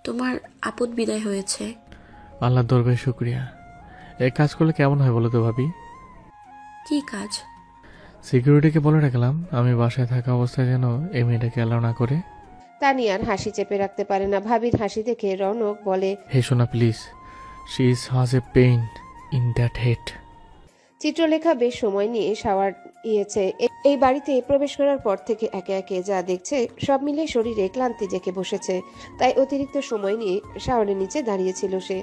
তোমার আপদ বিদায় হয়েছে। আল্লাহর দরবারে শুকরিয়া। এই কাজ করলে কেমন হয় বলো তো ভাবি? কি কাজ? সিকিউরিটিকে বলে রাখলাম আমি বাসায় থাকা অবস্থায় যেন এই মেয়েটাকে অ্যালাউ না করে। তানিয়ার হাসি চেপে রাখতে পারে না। ভাবির হাসি দেখে রৌনক বলে, হে সোনা please, she is has a pain in that head. Chitralekha বেশ সময় নিয়ে শাওয়ার নিয়েছে। এই বাড়িতে প্রবেশ করার পর থেকে একে একে যা দেখছে সব মিলে শরীরে ক্লান্তি জেঁকে বসেছে। তাই অতিরিক্ত সময় নিয়ে শাওয়ারের নিচে দাঁড়িয়েছিল সে।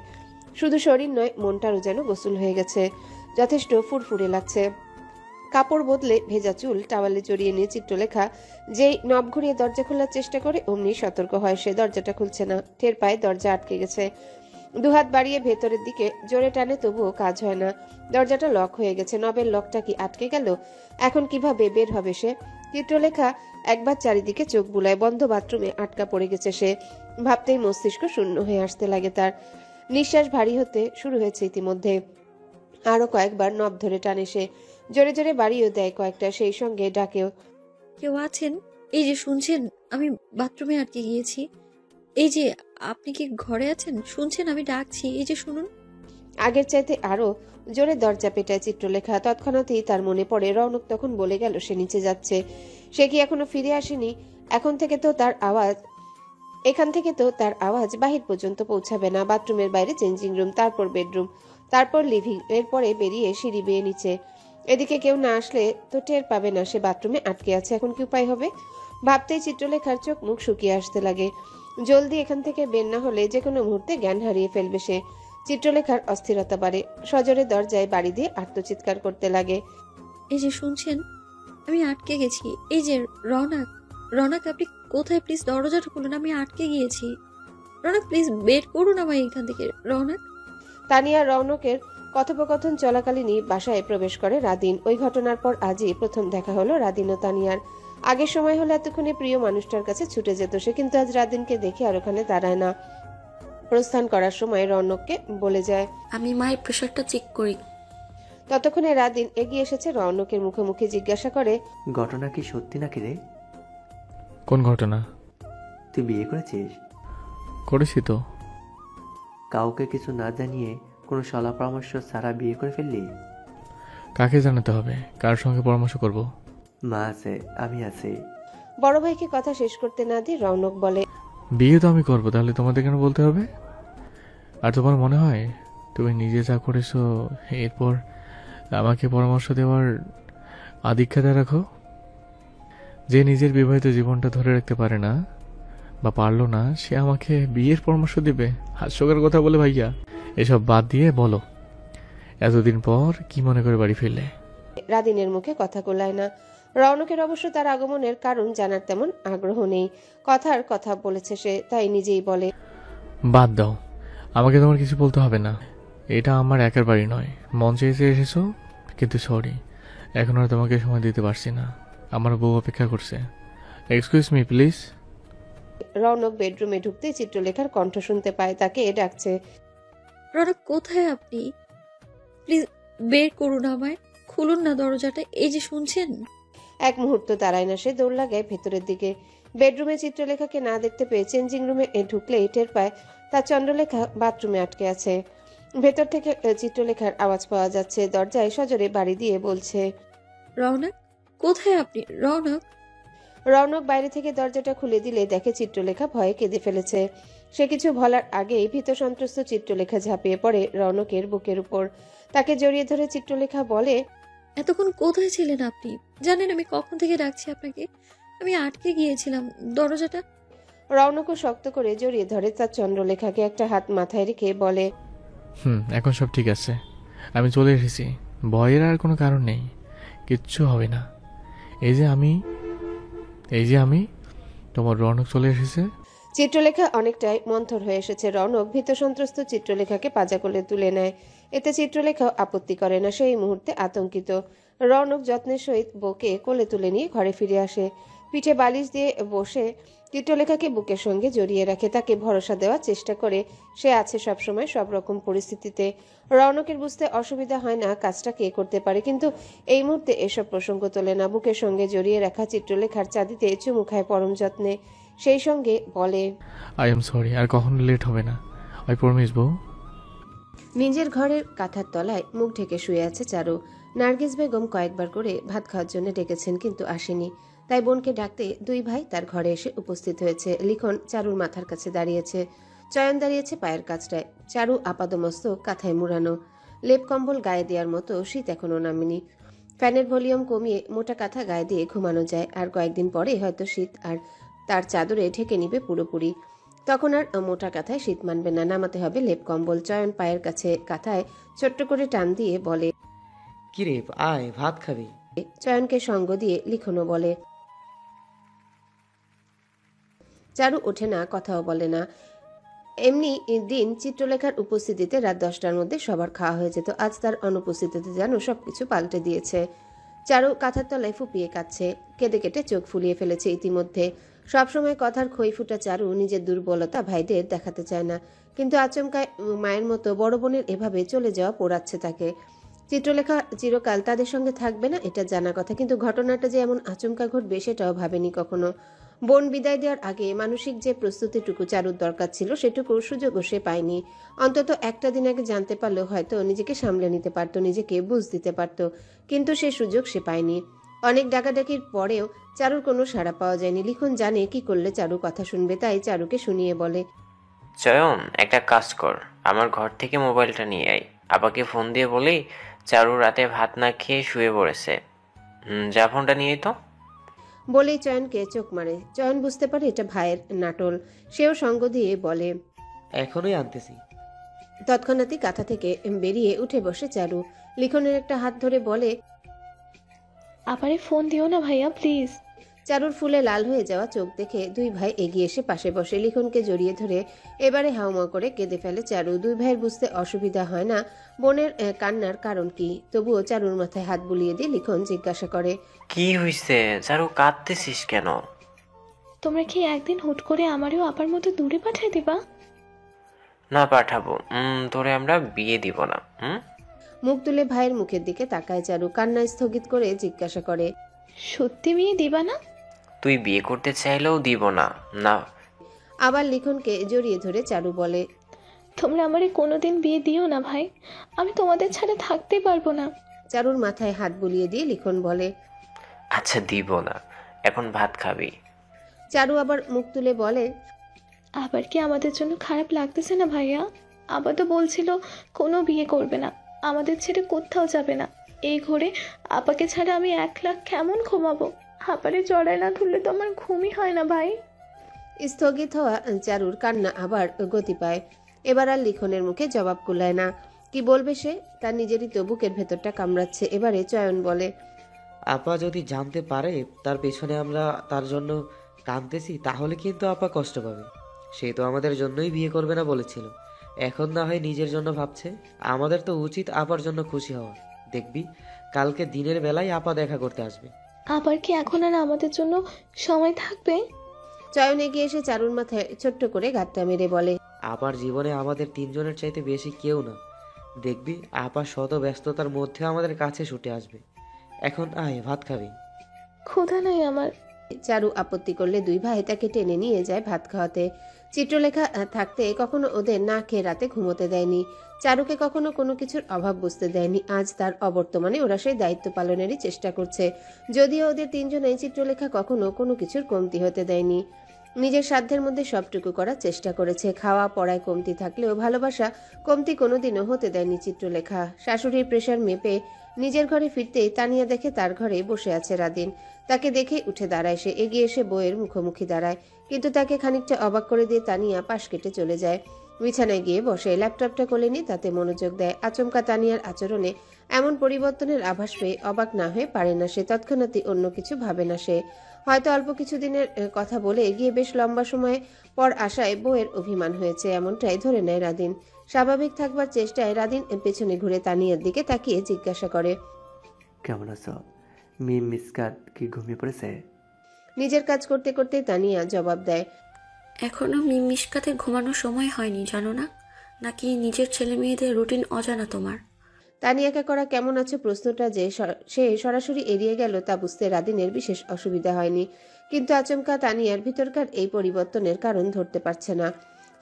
শুধু শরীর নয়, মনটারও যেন গোসল হয়ে গেছে। যথেষ্ট ফুরফুরে লাগছে। কাপড় বদলে ভেজা চুল টাওয়ালে জড়িয়ে নিয়ে চিত্রলেখা যেই নব ঘুরিয়ে দরজা খোলার চেষ্টা করে অমনি সতর্ক হয় সে। দরজাটা খুলছে না। টের পায় দরজা আটকে গেছে। দুহাত বাড়িয়ে ভেতরের দিকে জোরে টানে, তবুও কাজ হয় না। দরজাটা লক হয়ে গেছে। নবের লকটা কি আটকে গেল? এখন কিভাবে বের হবে সে? চিত্রলেখা একবার চারিদিকে চোখ বুলায়। বন্ধ বাথরুমে আটকা পড়ে গেছে সে। ভাবতেই মস্তিষ্ক শূন্য হয়ে আসতে লাগে তার। নিঃশ্বাস ভারী হতে শুরু হয়েছে ইতিমধ্যে। আরো কয়েকবার নব ধরে টানে সে। জোরে জোরে বাড়িও দেয় কয়েকটা, সেই সঙ্গে ডাকেও। কেউ আছেন? এই যে শুনছেন, আমি বাথরুমে আটকে গিয়েছি। এই যে, আপনি কি ঘরে আছেন? শুনছেন আমি ডাকছি, এই যে শুনুন। আগের চাইতে আরো জোরে দরজা পেটায় চিত্রলেখা। তৎক্ষণাৎই তার মনে পড়ে রৌনক তখন বলে গেল সে নিচে যাচ্ছে। সে কি এখনো ফিরে আসেনি? এখান থেকে তো তার আওয়াজ বাহির পর্যন্ত পৌঁছাবে না। বাথরুমের বাইরে চেঞ্জিং রুম, তারপর বেডরুম, তারপর লিভিং, এরপরে বেরিয়ে সিঁড়ি বেয়ে নিচে। এদিকে কেউ না আসলে তো টের পাবে না সে বাথরুমে আটকে আছে। এখন কি উপায় হবে? ভাবতেই চিত্রলেখার চোখ মুখ শুকিয়ে আসতে লাগে। জলদি এখান থেকে বের না হলে যে কোনো মুহূর্তে জ্ঞান হারিয়ে ফেলবে সে। চিত্রলেখার অস্থিরতা বাড়ে। সজোরে দরজায় বাড়ি দিয়ে আর্তচিৎকার করতে লাগে। এই যে শুনছেন, আমি আটকে গেছি। এই যে রওনাক, রওনাক আপনি কোথায়? প্লিজ দরজাটা খুলুন, আমি আটকে গিয়েছি। রওনাক প্লিজ বের করুন আমায় এখান থেকে। রওনাক। তানিয়া রৌনকের কথোপকথন চলাকালীনই বাসায় প্রবেশ করে রাদিন। ওই ঘটনার পর আজই প্রথম দেখা হলো রাদিন ও তানিয়ার। আগের সময় হলে এতক্ষণে প্রিয় মানুষটার কাছে ছুটে যেত সে, কিন্তু আজ রাদিনকে দেখে আর ওখানে দাঁড়ায় না। প্রস্থান করার সময় রৌনককে বলে যায়, আমি মায়ের প্রেশারটা চেক করি। ততক্ষণে রাদিন এগিয়ে এসেছে রৌনকের মুখোমুখি। জিজ্ঞাসা করে, ঘটনা কি সত্যি নাকি রে? কোন ঘটনা? তুই বিয়ে করেছিস? করেছি তো। কাউকে কিছু না জানিয়ে কোনো সলা পরামর্শ ছাড়া বিয়ে করে ফেললি? কাকে জানাতে হবে? কার সঙ্গে পরামর্শ করব? মা আছে, আমি আছি। বড় ভাইকে কথা শেষ করতে না দিয়ে রৌনক বলে, বিয়ে তো আমি করবো, তাহলে তোমাদের কেন বলতে হবে? আর তোমার মনে হয় তুমি নিজে যা করেছো এরপর আমাকে পরামর্শ দেওয়ার আধিক্যতা রাখো? যে নিজের বিবাহিত জীবনটা ধরে রাখতে পারে না বা পারলো না, সে আমাকে বিয়ের পরামর্শ দেবে? হাস্যকর কথা বলে ভাইয়া। এসব বাদ দিয়ে বলো, এতদিন পর কি মনে করে বাড়ি ফিরলে? রাদিনের মুখে কথা কোলায় না। রৌনকের অবশ্য তার আগমনের কারণ জানার তেমন আগ্রহ নেই। কথার কথা বলেছে সে, তাই নিজেই বলে, বাদ দাও, আমাকে তোমার কিছু বলতে হবে না। এটা আমার একার বাড়ি নয়। মন চেয়েছে এসেছো, কিন্তু সরি, এখন আর তোমাকে সময় দিতে পারছি না। আমার বউ অপেক্ষা করছে। Excuse me please. রৌনক বেডরুমে ঢুকতে চিত্রলেখার কণ্ঠ শুনতে পায়, তাকে ডাকছে। রওনাক কোথায় আপনি? প্লিজ বের করুন আমায়, খুলুন না দরজাটা। এই যে শুনছেন। এক মুহূর্ত দাঁড়ায় না সে, দৌড় লাগায় ভেতরের দিকে। বেডরুমে চিত্রলেখাকে না দেখতে পেয়ে চেঞ্জিং রুমে ঢুকলেই টের পায় তার চন্দ্রলেখা বাথরুমে আটকে আছে। ভেতর থেকে চিত্রলেখার আওয়াজ পাওয়া যাচ্ছে। দরজায় সজোরে বাড়ি দিয়ে বলছে, রওনাক কোথায় আপনি? রওনাক। রৌনক বাইরে থেকে দরজাটা খুলে দিলে দেখে চিত্রলেখা ভয়ে কেঁদে ফেলেছে। সে কিছু বলার আগেই ভীত সন্ত্রস্ত চিত্রলেখা ঝাঁপিয়ে পড়ে রৌনকের বুকের উপর। তাকে জড়িয়ে ধরে চিত্রলেখা বলে, এতক্ষণ কোথায় ছিলেন আপনি? জানেন আমি কখন থেকে ডাকছি আপনাকে? আমি আটকে গিয়েছিলাম দরজাটা। রৌনকও শক্ত করে জড়িয়ে ধরে তার চন্দ্রলেখাকে। একটা হাত মাথায় রেখে বলে, এখন সব ঠিক আছে, আমি চলে এসেছি। ভয়ের আর কোনো কারণ নেই, কিচ্ছু হবে না। এই যে আমি তোমার রৌনক চলে এসেছে। চিত্রলেখা অনেকটাই মন্থর হয়ে এসেছে। রৌনক ভীত সন্ত্রস্ত চিত্রলেখাকে পাজা কোলে তুলে নেয়। এতে চিত্রলেখাও আপত্তি করে না। সেই মুহূর্তে আতঙ্কিত রৌনক যত্নের সহিত বউকে কোলে তুলে নিয়ে ঘরে ফিরে আসে। পিঠে বালিশ দিয়ে বসে চিত্রলেখাকে বুকের সঙ্গে জড়িয়ে রাখে। তাকে ভরসা দেওয়ার চেষ্টা করে সে আছে সবসময় সব রকম পরিস্থিতিতে। রৌনকের বুঝতে অসুবিধা হয় না কাজটা কে করতে পারে, কিন্তু এই মুহূর্তে এসব প্রসঙ্গ তোলে না। বুকের সঙ্গে জড়িয়ে রাখা চিত্রলেখার চাঁদিতে চুমু খায় পরম যত্নে। সেই সঙ্গে বলে, আই এম সরি, আর কখনো লেট হবে না, আই প্রমিস বউ। নিজের ঘরের কাঁথার তলায় মুখ ঢেকে শুয়ে আছে চারু। নার্গিস বেগম কয়েকবার করে ভাত খাওয়ার জন্য ডেকেছেন, কিন্তু আসেনি। তাই বোনকে ডাকতে দুই ভাই তার ঘরে এসে উপস্থিত হয়েছে। লিখন চারুর মাথার কাছে দাঁড়িয়েছে, চয়ন দাঁড়িয়েছে পায়ের কাছটায়। চারু আপাদমস্তক কাঁথায় মুড়ানো, লেপ কম্বল গায়ে দেওয়ার মতো শীত এখনো নামেনি। ফ্যানের ভলিউম কমিয়ে মোটা কাঁথা গায়ে দিয়ে ঘুমানো যায়, আর কয়েকদিন পরে হয়তো শীত আর তার চাদরে ঢেকে নিবে পুরোপুরি। তখন আর মোটা কাঁথায় শীত মানবে না, নামাতে হবে লেপ কম্বল। চয়ন পায়ের কাছে কাঁথায় ছোট্ট করে টান দিয়ে বলে, কিরে আয় ভাত খাবি? চয়নকে সঙ্গ দিয়ে লিখনও বলে। চারু ওঠে না, কথাও বলে না। এমনি দিন চিত্রলেখার উপস্থিতিতে রাত 10টার মধ্যে সবার খাওয়া হয়ে যেত। আজ তার অনুপস্থিতিতে যেন সবকিছু পাল্টে দিয়েছে। চারু কাঁথার তলায় ফুপিয়ে কাঁদছে, কেঁদে কেটে চোখ ফুলিয়ে ফেলেছে ইতিমধ্যে। সবসময় কথার খই ফুটা চারু নিজের দুর্বলতা ভাইদের দেখাতে চায় না, কিন্তু আচমকায় মায়ের মতো বড় বোনের এভাবে চলে যাওয়া পোড়াচ্ছে তাকে। চিত্রলেখা চিরকাল তাদের সঙ্গে থাকবে না এটা জানা কথা, কিন্তু ঘটনাটা যে এমন আচমকা ঘটবে সেটাও ভাবেনি কখনো। বোন বিদায় দেওয়ার আগে মানসিক যে প্রস্তুতিটুকু চারুর দরকার ছিল সেটুকুর সুযোগও সে পায়নি। অন্তত একটা দিন আগে জানতে পারলেও হয়তো নিজেকে সামলে নিতে পারতো, নিজেকে বুঝ দিতে পারতো, কিন্তু সে সুযোগ সে পায়নি। অনেক ডাকাডাকির পরেও চারুর কোনো সাড়া পাওয়া যায়নি। লিখন জানে কি করলে চারু কথা শুনবে, তাই চারুকে শুনিয়ে বলে, চয়ন, একটা কাজ কর, আমার ঘর থেকে মোবাইলটা নিয়ে আয়। আপাকে ফোন দিয়ে বলি চারু রাতে ভাত না খেয়ে শুয়ে পড়েছে। যা, ফোনটা নিয়ে তো। বলেই চয়নকে চোখ মারে। চয়ন বুঝতে পারে এটা ভাইয়ের নাটল, সেও সঙ্গ দিয়ে বলে, এখনই আনতেছি। তৎক্ষণাৎই কাঁথা থেকে বেরিয়ে উঠে বসে চারু। লিখনের একটা হাত ধরে বলে, আপারে ফোন দিও না ভাইয়া প্লিজ। চারুর ফুলে লাল হয়ে যাওয়া চোখ দেখে দুই ভাই এগিয়ে এসে পাশে বসে। লিখনকে জড়িয়ে ধরে এবারে হাউমাউ করে কেঁদে ফেলে চারু। দুই ভাইয়ের বুঝতে অসুবিধা হয় না বোনের কান্নার কারণ কি, তবুও চারুর মাথায় হাত বুলিয়ে দিয়ে লিখন জিজ্ঞাসা করে, কি হইছে চারু, কাঁদতেছিস কেন? তোমরা কি একদিন হুট করে আমারও আপার মতো দূরে পাঠাই দিবা? না পাঠাবো, তোরে আমরা বিয়ে দিব না। মুখ তুলে ভাইয়ের মুখের দিকে তাকায় চারু। কান্না স্থগিত করে জিজ্ঞাসা করে, সত্যি বিয়ে দিবা না? তুই বিয়ে করতে চাইলেও দিব না। না। আবার লিখনকে জড়িয়ে ধরে চারু বলে, তোমরা আমারে কোনোদিন বিয়ে দিও না ভাই, আমি তোমাদের ছাড়া থাকতে পারবো না। চারুর মাথায় হাত বুলিয়ে দিয়ে লিখন বলে, আচ্ছা দিব না, এখন ভাত খাবি। চারু আবার মুখ তুলে বলে, আবার কি আমাদের জন্য খারাপ লাগতেছে না ভাইয়া? আবার তো বলছিল কোনো বিয়ে করবে না, আমাদের ছেড়ে কোথাও যাবে না। এই ঘরে আপাকে ছাড়া আমি 1 লাখ কেমন ঘুমাবো? আপারে জড়ায় না ধরলে তো আমার ঘুমই হয় না ভাই। স্থগিত হওয়া চারুর কান্না আবার গতি পায়। এবার আর লিখনের মুখে জবাব কুলায় না। কি বলবে সে? তার নিজেরই তো বুকের ভেতরটা কামড়াচ্ছে। এবারে চয়ন বলে, আপা যদি জানতে পারে তার পেছনে আমরা তার জন্য কাঁদতেছি তাহলে কিন্তু আপা কষ্ট পাবে। সে তো আমাদের জন্যই বিয়ে করবে না বলেছিল, এখন না হয় নিজের জন্য ভাবছে। আমাদের তো উচিত আপার জন্য খুশি হওয়া। দেখবি কালকে দিনের বেলায় আপা দেখা করতে আসবে। আবার কি এখন আর আমাদের জন্য সময় থাকবে? চয়ন এগিয়ে এসে চারুর মাথায় ছোট্ট করে গাঁটটা মেরে বলে, আপার জীবনে আমাদের তিনজনের চাইতে বেশি কেউ না। দেখবি আপা শত ব্যস্ততার মধ্যে আমাদের কাছে ছুটে আসবে। এখন আয় ভাত খাবি। ক্ষুধা নাই আমার। চারু আপত্তি করলে দুই ভাই তাকে টেনে নিয়ে যায় ভাত খাওয়াতে। চিত্রলেখা থাকতে কখনো ওদের না খেয়ে রাতে ঘুমোতে দেয়নি। চারুকে কখনো কোনো কিছুর অভাব বুঝতে দেয়নি। আজ তার অবর্তমানে ওরা সেই দায়িত্ব পালনেরই চেষ্টা করছে, যদিও ওদের তিনজনেই চিত্রলেখা কখনো কোনো কিছুর কমতি হতে দেয়নি। নিজের সাধ্যের মধ্যে সবটুকু করার চেষ্টা করেছে। খাওয়া পড়ায় কমতি থাকলেও ভালোবাসা কমতি কোনোদিনও হতে দেয়নি চিত্রলেখা। শাশুড়ির প্রেশার মেপে নিজের ঘরে ফিরতেই তানিয়া দেখে তার ঘরে বসে আছে রাদিন। তাকে দেখে উঠে দাঁড়ায় সে, এগিয়ে এসে বউয়ের মুখোমুখি দাঁড়ায়, কিন্তু তাকে খানিকটা অবাক করে দিয়ে তানিয়া পাশ কেটে চলে যায়। বিছানায় গিয়ে বসে, ল্যাপটপটা কোলে নিয়ে তাতে মনোযোগ দেয়। আচমকা তানিয়ার আচরণে এমন পরিবর্তনের আভাস পেয়ে অবাক না হয়ে পারে না সে। তৎক্ষণাৎই অন্য কিছু ভাবে না সে। হয়তো অল্প কিছুদিনের কথা বলে এগিয়ে বেশ লম্বা সময় পর আসায় বউয়ের অভিমান হয়েছে, এমনটাই ধরে নেয় রাদিন। স্বাভাবিক থাকবার চেষ্টায় রাদিন পেছনে ঘুরে তানিয়ার দিকে তাকিয়ে জিজ্ঞাসা করে, কেমন আছো? মিম মিসকাত কি ঘুমিয়ে পড়েছে? নিজের কাজ করতে করতে তানিয়া জবাব দেয়, এখনো মিসকাতে ঘুমানোর সময় হয়নি জানো না? নাকি নিজের ছেলে মেয়েদের রুটিন অজানা তোমার? তানিয়াকে করা কেমন আছো প্রশ্নটা যে সে সরাসরি এড়িয়ে গেল তা বুঝতে রাদিনের বিশেষ অসুবিধা হয়নি। কিন্তু আচমকা তানিয়ার ভিতরকার এই পরিবর্তনের কারণ ধরতে পারছে না।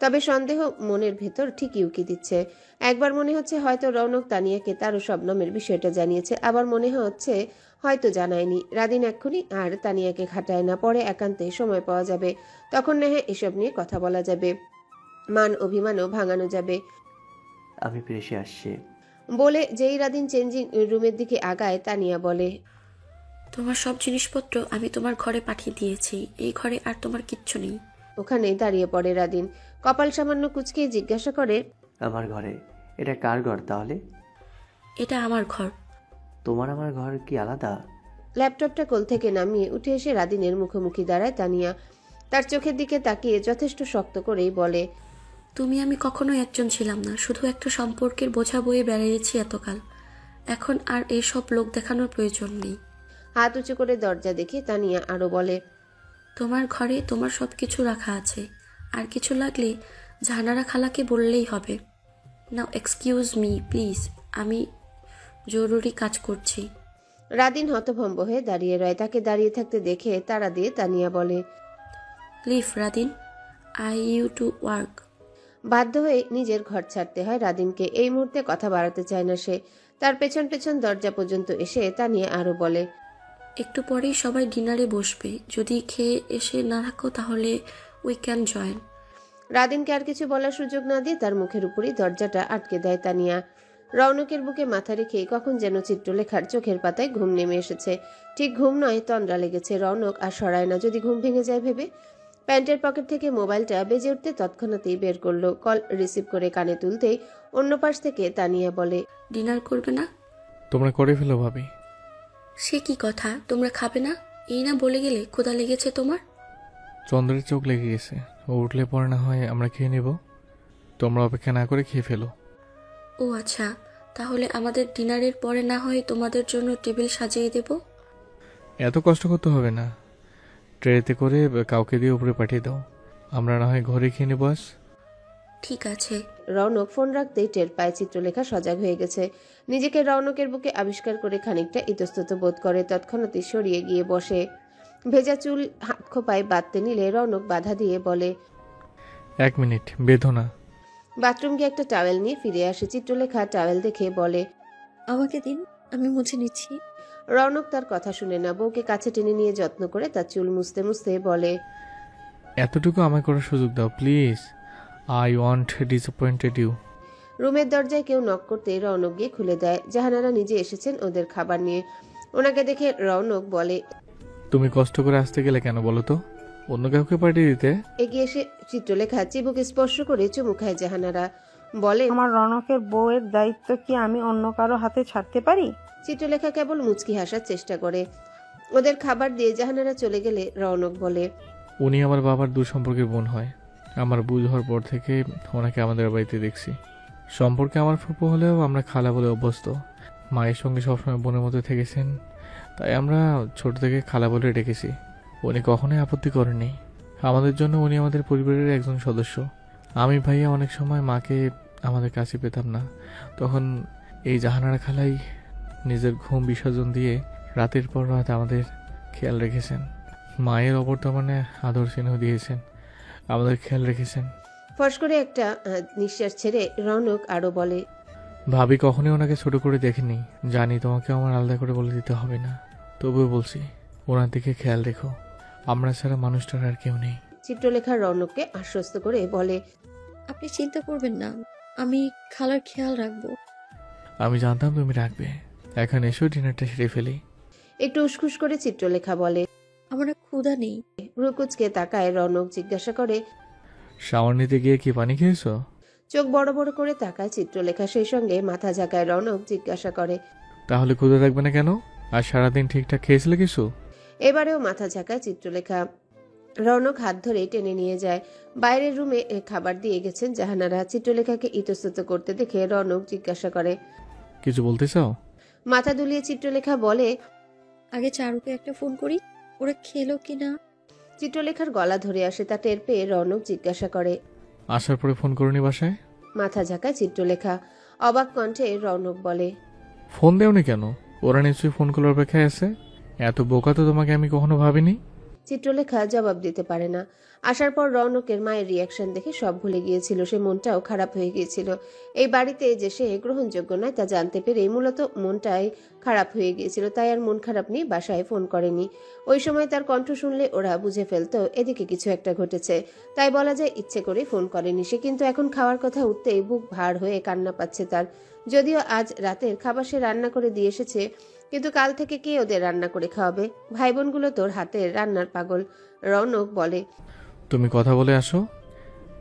তবে সন্দেহ মনের ভেতর ঠিকই উকি দিচ্ছে। একবার মনে হচ্ছে হয়তো রৌনক তানিয়াকে তারও শবনমের বিষয়টা জানিয়েছে, আবার মনে হচ্ছে হয়তো জানায়নি। রাদিন এক্ষুনি আর তানিয়াকে খাটায় না, পরে একান্তে সময় পাওয়া যাবে, তখন না হয় এসব নিয়ে কথা বলা যাবে, মান অভিমানও ভাঙানো যাবে। আমি প্রেসে আসছি। বলে যেই রাদিন চেঞ্জিং রুমের দিকে আগায়, তানিয়া বলে, তোমার সব জিনিসপত্র আমি তোমার ঘরে পাঠিয়ে দিয়েছি, এই ঘরে আর তোমার কিচ্ছু নেই। ওখানেই দাঁড়িয়ে পড়ে রাদিন, কপাল সামান্য কুঁচকে জিজ্ঞাসা করে, আমার ঘরে? এটা কার ঘর তাহলে? এটা আমার ঘর। তোমার আমার ঘর কি আলাদা? ল্যাপটপটা কোল থেকে নামিয়ে উঠে এসে রাদিনের মুখোমুখি দাঁড়ায় তানিয়া। তার চোখের দিকে তাকিয়ে যথেষ্ট শক্ত করেই বলে, তুমি আমি কখনোই একজন ছিলাম না, শুধু একটা সম্পর্কের বোঝা বয়ে বেড়িয়েছি এতকাল। এখন আর এসব লোক দেখানোর প্রয়োজন নেই। হাত উঁচু করে দরজা দেখে তানিয়া আরো বলে, তোমার ঘরে তোমার সব কিছু রাখা আছে, আর কিছু লাগলে জাহানারা খালাকে বললেই হবে। নাও এক্সকিউজ মি প্লিজ, আমি জরুরি কাজ করছি। রাদিন হতভম্ব হয়ে দাঁড়িয়ে রয়। তাকে দাঁড়িয়ে থাকতে দেখে তাড়া দিয়ে তানিয়া বলে, লিভ রাদিন, আই ইউ টু ওয়ার্ক। বাধ্য হয়ে নিজের ঘর ছাড়তে হয় রাদিনকে। এই মুহূর্তে কথা বাড়াতে চায় না সে। তার পেছন পেছন দরজা পর্যন্ত এসে তানিয়া আরো বলে, একটু পরেই সবাই ডিনারে বসবে, যদি খেয়ে এসে না থাকো তাহলে উই ক্যান জয়েন। রাদিনকে আর কিছু বলার সুযোগ না দিয়ে তার মুখের উপরই দরজাটা আটকে দেয় তানিয়া। রৌনকের বুকে মাথা রেখে কখন যেন চিত্রলেখার চোখের পাতায় ঘুম নেমে এসেছে। ঠিক ঘুম নয়, তন্দ্রা লেগেছে। রৌনক আর সরায় না, যদি ঘুম ভেঙে যায় ভেবে। প্যান্টের পকেট থেকে মোবাইলটা বেজে উঠতে তৎক্ষণাতেই বের করলো। কল রিসিভ করে কানে তুলতেই অন্য পাশ থেকে তানিয়া বলে, ডিনার করবে না? তোমরা করে ফেলো ভাবি। সে কি কথা, তোমরা খাবে না? এই না বলে গেলে ক্ষুধা লেগেছে তোমার। চন্দ্রের চোখ লেগে গেছে, ও উঠলে পরে না হয় আমরা খেয়ে নেব। তোমরা অপেক্ষা না করে খেয়ে ফেলো। ও আচ্ছা, তাহলে আমাদের ডিনারের পরে না হয় তোমাদের জন্য টেবিল সাজিয়ে দেব। এত কষ্ট করতে হবে না, ট্রেতে করে কাউকে দিয়ে উপরে পাঠিয়ে দাও, আমরা না হয় ঘরে খেয়ে নেবো। ঠিক আছে। রৌনক ফোন রাখতেই টের পায় চিত্রলেখা সজাগ হয়ে গেছে। নিজেকে রৌনকের বুকে আবিষ্কার করে খানিকটা ইতস্তত বোধ করে। তৎক্ষণাৎই সরিয়ে গিয়ে বসে। ভেজা চুল হাত খোপায় বাঁধতে নিলে রৌনক বাধা দিয়ে বলে, 1 মিনিট, বেঁধো না। বাথরুম গিয়ে একটা টাওয়েল নিয়ে ফিরে আসে। চিত্রলেখা টাওয়েল দেখে বলে, আমাকে দিন, আমি মুছে নিচ্ছি। রৌনক তার কথা শুনে না, বউকে কাছে টেনে নিয়ে যত্ন করে তার চুল মুছতে মুছতে বলে, এতটুকু আমায় করার সুযোগ দাও please, I want disappointed you. রুমের দরজায় কেউ নক করতে রৌনক গিয়ে খুলে দেয়। জাহানারা নিজে এসেছেন ওদের খাবার নিয়ে। ওনাকে দেখে রৌনক বলে, তুমি কষ্ট করে আসতে গেলে কেন বলো তো, অন্য কাউকে পাঠিয়ে দিতে। এগিয়ে এসে চিত্রলেখা চিবুক স্পর্শ করে চুমু খায় জাহানারা। বলে, আমার রনকের বউয়ের দায়িত্ব কি আমি অন্য কারো হাতে ছাড়তে পারি? চিত্রলেখা কেবল মুচকি হাসার চেষ্টা করে। ওদের খাবার দিয়ে জাহানারা চলে গেলে রৌনক বলে, উনি আমার বাবার দূর সম্পর্কের বোন হয়। আমার বুঝ হওয়ার পর থেকে ওনাকে আমাদের বাড়িতে দেখছি। সম্পর্কে আমার ফুপু হলেও আমরা খালা বলে অভ্যস্ত। মায়ের সঙ্গে সবসময় বোনের মতো থেকেছেন, তাই আমরা ছোট থেকে খালা বলে ডেকেছি। উনি কখনোই আপত্তি করেননি। আমাদের জন্য উনি আমাদের পরিবারের একজন সদস্য। আমি ভাইয়া অনেক সময় মাকে আমাদের কাছে পেতাম না, তখন এই জাহানারা খালাই নিজের ঘুম বিসর্জন দিয়ে রাতের পর রাত আমাদের খেয়াল রেখেছেন। মায়ের অবর্তমানে আদর স্নেহ দিয়েছেন, আমাদের খেয়াল রেখেছেন। ফস করে একটা নিঃশ্বাস ছেড়ে রৌনক আরো বলে, ভাবি কখনোই ওনাকে ছোট করে দেখেনি। জানি তোমাকে আমার আলাদা করে বলে দিতে হবে না, তবুও বলছি ওনার দিকে খেয়াল রেখো, আমরা ছাড়া মানুষটার আর কেউ নেই। চিত্রলেখা রৌনককে আশ্বস্ত করে বলে, আপনি চিন্তা করবেন না, আমি খালার খেয়াল রাখবো। আমি জানতাম তুমি রাখবে। এখন এসো ডিনারটা সেরে ফেলি। একটু উসখুস করে চিত্রলেখা বলে, আমার আর ক্ষুধা নেই। রুকুচকে তাকায় রৌনক জিজ্ঞাসা করে, শাওয়ার নিতে গিয়ে কি পানি খেয়েছো? চোখ বড় বড় করে তাকায় চিত্রলেখা। সেই সঙ্গে মাথা ঝাঁকায় রৌনক জিজ্ঞাসা করে, তাহলে ক্ষুধা থাকবে না কেন? আর সারাদিন ঠিকঠাক খেয়েছিলে কিছু? এবারেও মাথা ঝাঁকায় চিত্রলেখা। রৌনক হাত ধরে টেনে নিয়ে যায়। বাইরের রুমে খাবার দিয়ে গেছেন জাহানারা। চিত্রলেখাকে ইতস্তত করতে দেখে রৌনক জিজ্ঞাসা করে, কিছু বলতে চাও? মাথা দুলিয়ে চিত্রলেখা বলে, আগে চারুকে একটা ফোন করি, ওরা খেলো কিনা। চিত্রলেখার গলা ধরে আসে, তা টের পেয়ে রৌনক জিজ্ঞাসা করে, আসার পরে ফোন করনি বাসায়? মাথা ঝাঁকায় চিত্রলেখা। অবাক কণ্ঠে রৌনক বলে, ফোন দেওনি কেন? ওরা নিশ্চয়ই ফোন করার অপেক্ষায় আছে। এত বোকা তো তোমাকে আমি কখনো ভাবিনি। চিত্রলেখা জবাব দিতে পারে না। আসার পর রৌনকের মায়ের রিয়াকশন দেখে সব ভুলে গিয়েছিল, সে মনটাও খারাপ হয়ে গিয়েছিল। এই বাড়িতে যে সে গ্রহণযোগ্য নয় তা জানতে পেরে মূলত মনটাই খারাপ হয়ে গিয়েছিল, তাই আর মন খারাপ নিয়ে বাসায় ফোন করেনি। ওই সময় তার কণ্ঠ শুনলে ওরা বুঝে ফেলতো এদিকে কিছু একটা ঘটেছে, তাই বলা যায় ইচ্ছে করে ফোন করেনি সে। কিন্তু এখন খাওয়ার কথা উঠতেই বুক ভার হয়ে কান্না পাচ্ছে তার। যদিও আজ রাতের খাবার সে রান্না করে দিয়ে এসেছে, কিন্তু কাল থেকে কে ওদের রান্না করে খাওয়াবে? ভাই বোনগুলো তোর হাতের রান্নার পাগল। রৌনক বলে, তুমি কথা বলে আসো,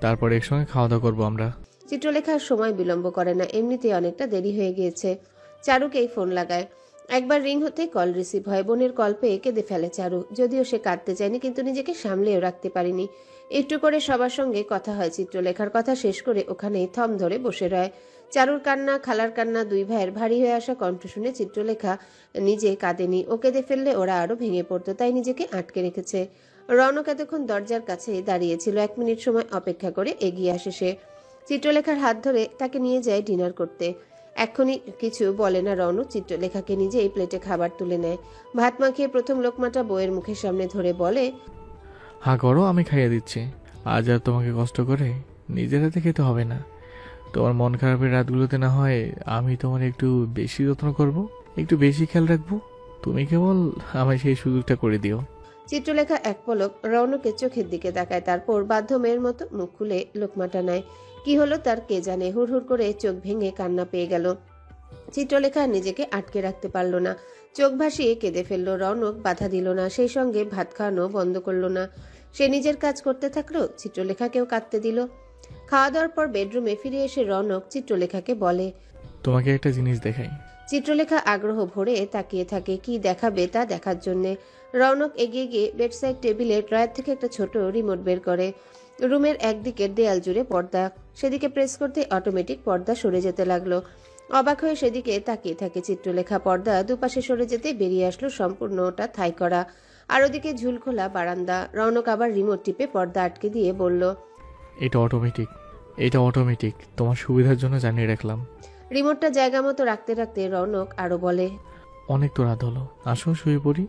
তারপর একসঙ্গে খাওয়া দাওয়া করবো আমরা। চিত্রলেখার সময় বিলম্ব করে না, এমনিতেই অনেকটা দেরি হয়ে গিয়েছে। চারুকেই ফোন লাগায়। একবার রিং হতে কল রিসিভ হয়। বোনের কল পেয়ে কেঁদে ফেলে চারু। যদিও সে কাঁদতে চায়নি, কিন্তু নিজেকে সামলেও রাখতে পারেনি। একটু করে সবার সঙ্গে কথা হয় চিত্রলেখার। কথা শেষ করে ওখানেই থম ধরে বসে রয়। চারুর কান্না, খালার কান্না, দুই ভাইয়ের ভারী হয়ে আসা কণ্ঠ শুনে চিত্রলেখা নিজে কাঁদেনি। ও কেঁদে ফেললে ওরা আরো ভেঙে পড়তো, তাই নিজেকে আটকে রেখেছে। রৌনক এতক্ষণ দরজার কাছে দাঁড়িয়েছিল। 1 মিনিট সময় অপেক্ষা করে এগিয়ে আসে সে। চিত্রলেখার হাত ধরে তাকে নিয়ে যায় ডিনার করতে। এক্ষুনি কিছু বলে না রৌনক, চিত্রলেখাকে নিজেই প্লেটে খাবার তুলে নেয়। ভাত মাখিয়ে প্রথম লোকমাটা বইয়ের মুখের সামনে ধরে বলে, হা করো, আমি খাইয়ে দিচ্ছি। আজ আর তোমাকে কষ্ট করে নিজের হাতে খেতে হবে না। তোমার মন খারাপের রাতগুলোতে না হয় আমি তোমার একটু বেশি যত্ন করব, একটু বেশি খেয়াল রাখবো। তুমি কেবল আমায় সেই সুযোগটা করে দিও। চিত্রলেখা এক পলক রৌনকের চোখের দিকে তাকায়, তারপর বাধ্য মেয়ের মতো মুখ খুলে লোকমাটা নেয়। কি হলো তার কে জানে, হুড়হুড় করে চোখ ভেঙে কান্না পেয়ে গেল। চিত্রলেখা নিজেকে আটকে রাখতে পারল না, চোখ ভাসিয়ে কেঁদে ফেলল। রৌনক বাধা দিল না, সেই সঙ্গে ভাত খাওয়ানো বন্ধ করল না। সে নিজের কাজ করতে থাকলো, চিত্রলেখাকেও কাঁদতে দিল। খাওয়া দাওয়ার পর বেডরুমে ফিরে এসে রৌনক চিত্রলেখাকে বলে, তোমাকে একটা জিনিস দেখাই। চিত্রলেখা আগ্রহ ভরে তাকিয়ে থাকে কি দেখাবে তা দেখার জন্যে। রৌনক এগিয়ে গিয়ে বেডসাইড টেবিলে ড্রয়ার থেকে একটা ছোট রিমোট বের করে। রুমের একদিকের দেয়াল জুড়ে পর্দা, সেদিকে প্রেস করতে অটোমেটিক পর্দা সরে যেতে লাগলো। অবাক হয়ে সেদিকে তাকিয়ে থাকে চিত্রলেখা। পর্দা দুপাশে সরে যেতে বেরিয়ে আসলো সম্পূর্ণটা থাই করা, আর ওদিকে ঝুলখোলা বারান্দা। রৌনক আবার রিমোট টিপে পর্দা আটকে দিয়ে বলল, এটা অটোমেটিক, তোমার সুবিধার জন্য জানিয়ে রাখলাম। রিমোটটা জায়গা মতো রাখতে রাখতে রৌনক আরো বলে, অনেক তো রাত হলো, আসো শুয়ে পড়ি।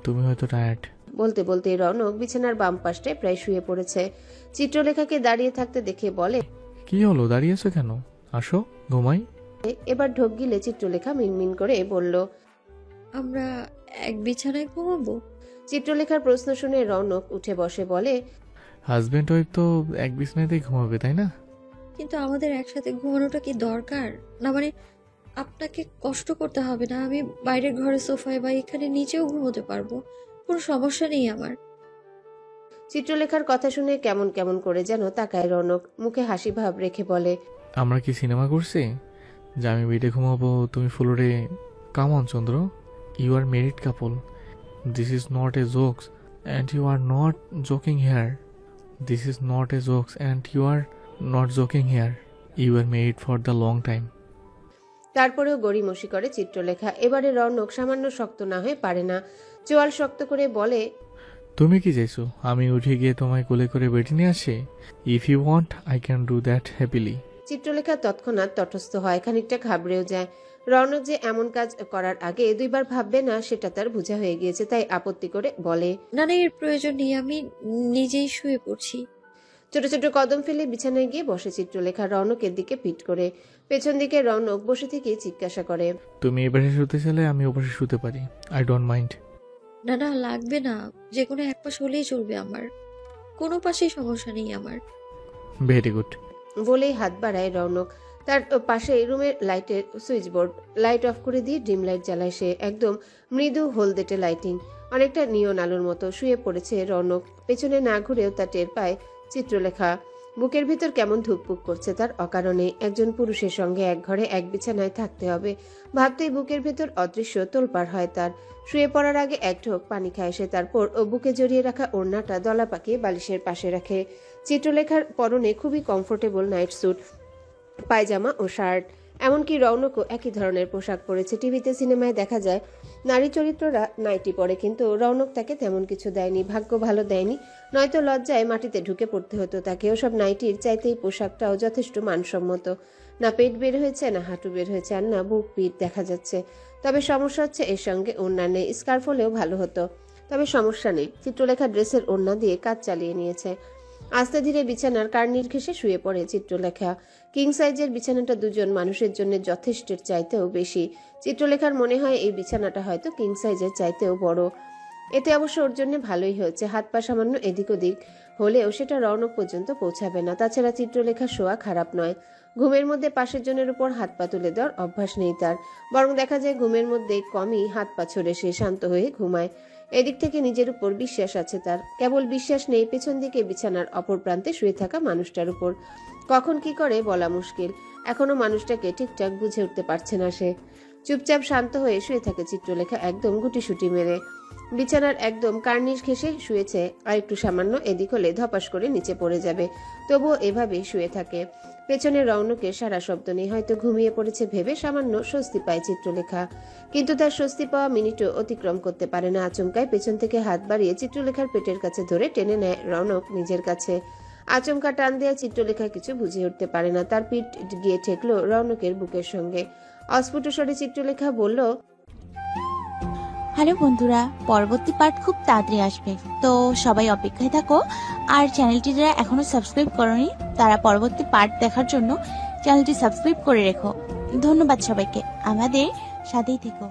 তুমি হয়তো টায়ার্ড। বলতে বলতে রৌনক বিছানার বাম পাশটায় প্রায় শুয়ে পড়েছে। চিত্রলেখাকে দাঁড়িয়ে থাকতে দেখে বলে, কি হলো, দাঁড়িয়েছো কেন? আসো ঘুমাই। এবার ঢোক গিলে চিত্রলেখা মিনমিন করে বলল, আমরা এক বিছানায় ঘুমাবো? চিত্রলেখার প্রশ্ন শুনে রৌনক উঠে বসে বলে, হাজবেন্ড ওয়াইফ তো এক বিছানাতেই ঘুমাবে, তাই না? কিন্তু আমাদের একসাথে ঘুমানোটা কি দরকার? না মানে আপনাকে কষ্ট করতে হবে না, আমি বাইরের ঘরে সোফায় বা এখানে নিচেও ঘুমোতে পারবো, কোনো সমস্যা নেই আমার। চিত্রলেখার কথা শুনে কেমন কেমন করে যেন তাকায় রৌনক, মুখে হাসি ভাব রেখে বলে, আমরা কি সিনেমা করছি যে আমি বেডে ঘুমাবো তুমি ফ্লোরে? Come on Chandra, you are married couple, this is not a jokes and you are not joking here. This is not a jokes and you are not joking here. You are married for the long time. তারপরেও গড়িমসি করে চিত্রলেখা। এবারে রৌনক সামান্য শক্ত না হয়ে পারে না, চোয়াল শক্ত করে বলে, তুমি কি চাইছো আমি উঠে গিয়ে তোমায় কোলে করে বেডে নিয়ে আসি? If you want I can do that happily. Chitralekha তৎক্ষণাৎ তটস্থ হয়, খানিকটা ঘাবড়েও যায়। রৌনক যে এমন কাজ করার আগে দুইবার ভাববে না সেটা তার বোঝা হয়ে গিয়েছে, তাই আপত্তি করে বলে, না না, এর প্রয়োজন নেই, আমি নিজেই শুয়ে পড়ছি। ছোট ছোট কদম ফেলে বিছানায় গিয়ে বসে চিত্রলেখা রৌনকের দিকে পিঠ করে। পেছন দিকে রৌনক বসে থেকে জিজ্ঞাসা করে, তুমি এবারে শুতে চাইলে আমি ওপাশে শুতে পারি, আই ডোন্ট মাইন্ড। না না, লাগবে না, যে কোনো এক পাশ হলেই চলবে, আমার কোনো পাশেই সমস্যা নেই আমার। Very good. বলেই হাত বাড়ায় রৌনক। তার পাশে রুমের লাইটের সুইচ বোর্ড, লাইট অফ করে দিয়ে ডিম লাইট জ্বালায় সে। একদম মৃদু হলদেটে লাইটিং, অনেকটা নিয়ন আলোর মতো। শুয়ে পড়েছে রৌনক, পেছনে না ঘুরেও তা টের পায় চিত্রলেখা। বুকের ভিতর কেমন ধুকপুক করছে তার অকারণে। একজন পুরুষের সঙ্গে এক ঘরে এক বিছানায় থাকতে হবে ভাবতেই বুকের ভেতর অদৃশ্য তোলপাড় হয় তার। শুয়ে পড়ার আগে এক ঢোক পানি খায় সে, তারপর বুকে জড়িয়ে রাখা ওড়নাটা দলা পাকিয়ে বালিশের পাশে রাখে। চিত্রলেখার পরনে খুবই কমফোর্টেবল নাইট স্যুট, পায়জামা ও শার্ট। এমনকি রৌনকও একই ধরনের পোশাক পরেছে। টিভিতে সিনেমায় দেখা যায় নারী চরিত্ররা নাইটি পরে, কিন্তু রৌনক তাকে তেমন কিছু দেয়নি, ভাগ্য ভালো দেয়নি, নয়তো লজ্জায় মাটিতে ঢুকে পড়তে হতো তাকে। ওসব নাইটির চাইতেই পোশাকটাও যথেষ্ট মানসম্মত। না পেট বের হয়েছে, না হাঁটু বের হয়েছে, আর না বুক পিঠ দেখা যাচ্ছে। তবে সমস্যা হচ্ছে এর সঙ্গে ওড়না নেই। স্কার্ফ হলেও ভালো হতো, তবে সমস্যা নেই, চিত্রলেখা ড্রেসের ওড়না দিয়ে কাজ চালিয়ে নিয়েছে। আস্তে ধীরে বিছানার কার্নির ঘেঁষে শুয়ে পড়ে চিত্রলেখা। কিং সাইজের বিছানাটা দুজন মানুষের জন্য যথেষ্টের চাইতেও বেশি। চিত্রলেখার মনে হয় এই বিছানাটা হয়তো কিং সাইজের চাইতেও বড়। এতে অবশ্য ওর জন্য ভালোই হয়েছে, হাত পা সামান্য এদিক ওদিক হলেও সেটা রৌনক পর্যন্ত পৌঁছাবে না। তাছাড়া চিত্রলেখা শোয়া খারাপ নয়, ঘুমের মধ্যে পাশের জনের উপর হাত পা তুলে দেওয়ার অভ্যাস নেই তার, বরং দেখা যায় ঘুমের মধ্যে কমই হাত পা ছড়ে সে শান্ত হয়ে ঘুমায়। এদিক থেকে নিজের উপর বিশ্বাস আছে তার, কেবল বিশ্বাস নেই পেছন দিকে বিছানার অপর প্রান্তে শুয়ে থাকা মানুষটার উপর। কখন কি করে বলা মুশকিল, এখনো মানুষটাকে ঠিকঠাক বুঝে উঠতে পারছে না সে। চুপচাপ শান্ত হয়ে শুয়ে থাকে চিত্রলেখা একদম গুটিসুটি মেরে। বিছানার একদম কার্নিশ ঘেঁষে শুয়েছে, আর একটু সামান্য এদিক হলে ধপাস করে নিচে পড়ে যাবে, তবুও এভাবেই শুয়ে থাকে। পেছনে রৌনকের সারা শব্দ নেই, হয়তো ঘুমিয়ে পড়েছে ভেবে সামান্য স্বস্তি পায় চিত্রলেখা। কিন্তু তার স্বস্তি পাওয়া মিনিটও অতিক্রম করতে পারে না। আচমকায় পেছন থেকে হাত বাড়িয়ে চিত্রলেখার পেটের কাছে ধরে টেনে নেয় রৌনক নিজের কাছে। আচমকা টান দেয়া চিত্রলেখা কিছু বুঝে উঠতে পারে না, তার পিঠ গিয়ে ঠেকলো রৌনকের বুকের সঙ্গে। অস্ফুট স্বরে চিত্রলেখা বলল, হ্যালো বন্ধুরা, পরবর্তী পার্ট খুব তাড়াতাড়ি আসবে, তো সবাই অপেক্ষায় থাকো। আর চ্যানেলটি যারা এখনো সাবস্ক্রাইব করোনি তারা পরবর্তী পার্ট দেখার জন্য চ্যানেলটি সাবস্ক্রাইব করে রেখো। ধন্যবাদ সবাইকে, আমাদের সাথেই থেকো।